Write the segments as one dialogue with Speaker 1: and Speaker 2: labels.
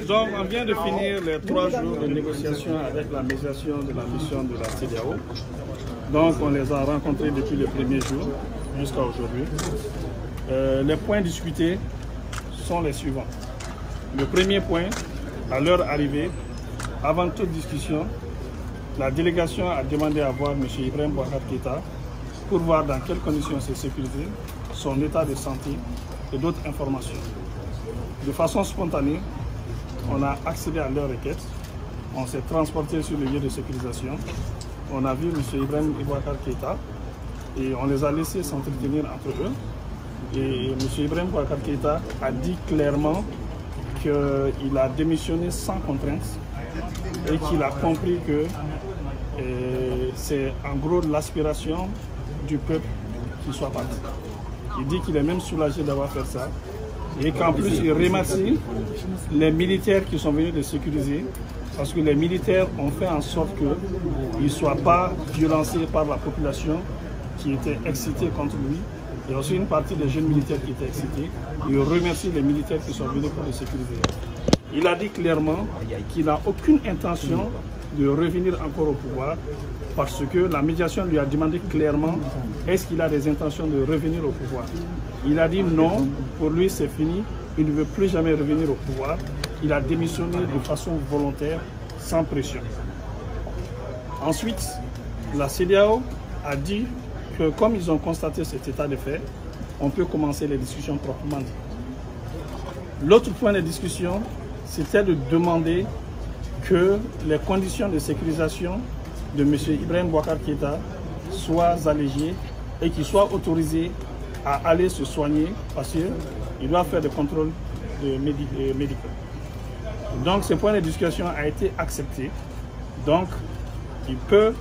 Speaker 1: Donc, on vient de finir les 3 jours de négociation avec la médiation de la mission de la CEDEAO. Donc, on les a rencontrés depuis le premier jour jusqu'à aujourd'hui. Les points discutés sont les suivants. Le premier point, à leur arrivée, avant toute discussion, la délégation a demandé à voir M. Ibrahim Boubacar Keïta pour voir dans quelles conditions c'est sécurisé, son état de santé et d'autres informations. De façon spontanée, on a accédé à leur requête, on s'est transporté sur le lieu de sécurisation, on a vu M. Ibrahim Boubacar Keïta et on les a laissés s'entretenir entre eux. Et M. Ibrahim Boubacar Keïta a dit clairement qu'il a démissionné sans contrainte et qu'il a compris que c'est en gros l'aspiration du peuple qui soit parti. Il dit qu'il est même soulagé d'avoir fait ça et qu'en plus il remercie les militaires qui sont venus le sécuriser parce que les militaires ont fait en sorte qu'il ne soit pas violencé par la population qui était excitée contre lui. Il y a aussi une partie des jeunes militaires qui étaient excités. Il remercie les militaires qui sont venus pour le sécuriser. Il a dit clairement qu'il n'a aucune intention de revenir encore au pouvoir parce que la médiation lui a demandé clairement est-ce qu'il a des intentions de revenir au pouvoir. Il a dit non, pour lui c'est fini, il ne veut plus jamais revenir au pouvoir. Il a démissionné de façon volontaire, sans pression. Ensuite, la CEDEAO a dit que comme ils ont constaté cet état de fait, on peut commencer les discussions proprement dit. L'autre point de discussion, c'était de demander que les conditions de sécurisation de M. Ibrahim Boubacar Keïta soient allégées et qu'il soit autorisé à aller se soigner parce qu'il doit faire des contrôles médicaux. Donc ce point de discussion a été accepté. Donc il peut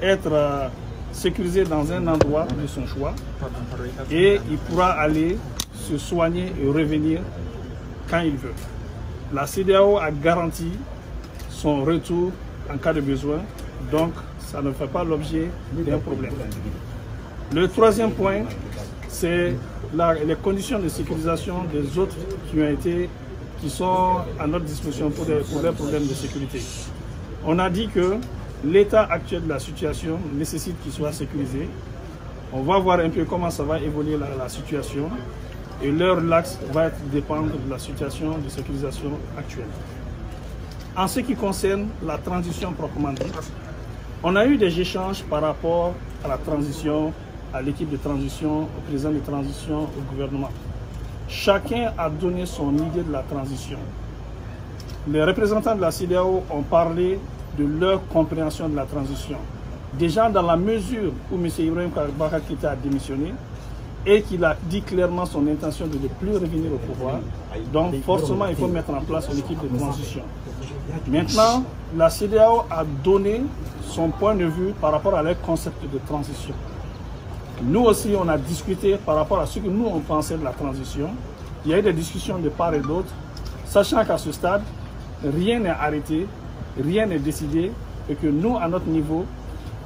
Speaker 1: être sécurisé dans un endroit de son choix et il pourra aller se soigner et revenir quand il veut. La CEDEAO a garanti son retour en cas de besoin, donc ça ne fait pas l'objet d'un problème. Le troisième point, c'est les conditions de sécurisation des autres qui sont à notre disposition pour des problèmes de sécurité. On a dit que l'état actuel de la situation nécessite qu'il soit sécurisé. On va voir un peu comment ça va évoluer la situation et leur axe va dépendre de la situation de sécurisation actuelle. En ce qui concerne la transition proprement dite, on a eu des échanges par rapport à la transition, à l'équipe de transition, au président de transition, au gouvernement. Chacun a donné son idée de la transition. Les représentants de la CEDEAO ont parlé de leur compréhension de la transition. Déjà dans la mesure où M. Ibrahim Boubacar Keïta a démissionné et qu'il a dit clairement son intention de ne plus revenir au pouvoir, donc forcément il faut mettre en place une équipe de transition. Maintenant, la CEDEAO a donné son point de vue par rapport à leur concept de transition. Nous aussi, on a discuté par rapport à ce que nous on pensait de la transition. Il y a eu des discussions de part et d'autre, sachant qu'à ce stade, rien n'est arrêté, rien n'est décidé et que nous, à notre niveau,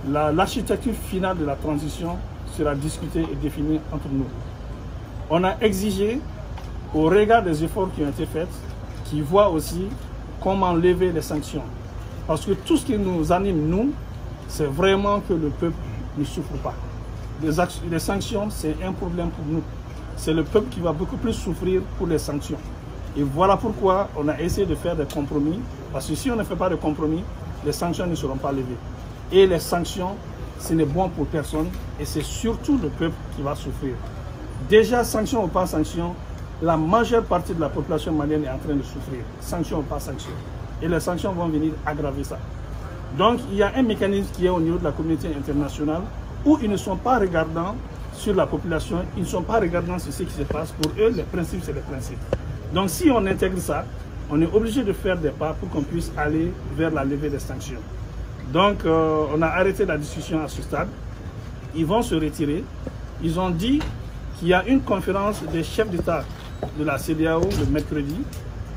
Speaker 1: l'architecture finale de la transition sera discutée et définie entre nous. On a exigé, au regard des efforts qui ont été faits, qu'ils voient aussi comment lever les sanctions. Parce que tout ce qui nous anime, nous, c'est vraiment que le peuple ne souffre pas. Les sanctions, c'est un problème pour nous. C'est le peuple qui va beaucoup plus souffrir pour les sanctions. Et voilà pourquoi on a essayé de faire des compromis. Parce que si on ne fait pas de compromis, les sanctions ne seront pas levées. Et les sanctions, ce n'est bon pour personne. Et c'est surtout le peuple qui va souffrir. Déjà, sanction ou pas sanction, la majeure partie de la population malienne est en train de souffrir. Sanction ou pas sanction. Et les sanctions vont venir aggraver ça. Donc, il y a un mécanisme qui est au niveau de la communauté internationale où ils ne sont pas regardants sur la population, ils ne sont pas regardants sur ce qui se passe. Pour eux, les principes, c'est les principes. Donc, si on intègre ça, on est obligé de faire des pas pour qu'on puisse aller vers la levée des sanctions. Donc, on a arrêté la discussion à ce stade. Ils vont se retirer. Ils ont dit qu'il y a une conférence des chefs d'État de la CEDEAO le mercredi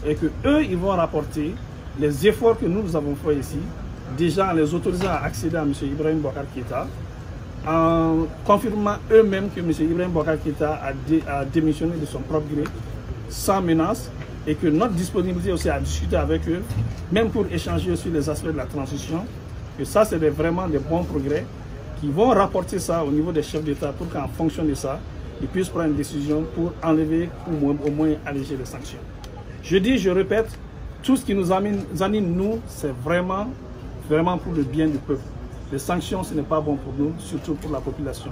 Speaker 1: et qu'eux, ils vont rapporter les efforts que nous avons faits ici, déjà en les autorisant à accéder à M. Ibrahim Boubacar Keïta, en confirmant eux-mêmes que M. Ibrahim Boubacar Keïta a démissionné de son propre gré, sans menace, et que notre disponibilité aussi à discuter avec eux, même pour échanger sur les aspects de la transition, que ça c'est vraiment des bons progrès qui vont rapporter ça au niveau des chefs d'État pour qu'en fonction de ça, ils puissent prendre une décision pour enlever ou au moins alléger les sanctions. Je dis, je répète, tout ce qui nous anime, nous, c'est vraiment pour le bien du peuple. Les sanctions, ce n'est pas bon pour nous, surtout pour la population.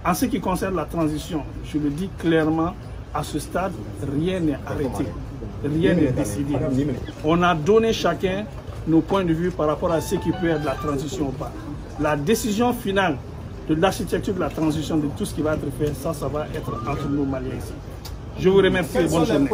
Speaker 1: En ce qui concerne la transition, je le dis clairement, à ce stade, rien n'est arrêté, rien n'est décidé. On a donné chacun nos points de vue par rapport à ce qui peut être la transition ou pas. La décision finale de l'architecture de la transition, de tout ce qui va être fait, ça va être entre nous Maliens ici. Je vous remercie et bonne journée.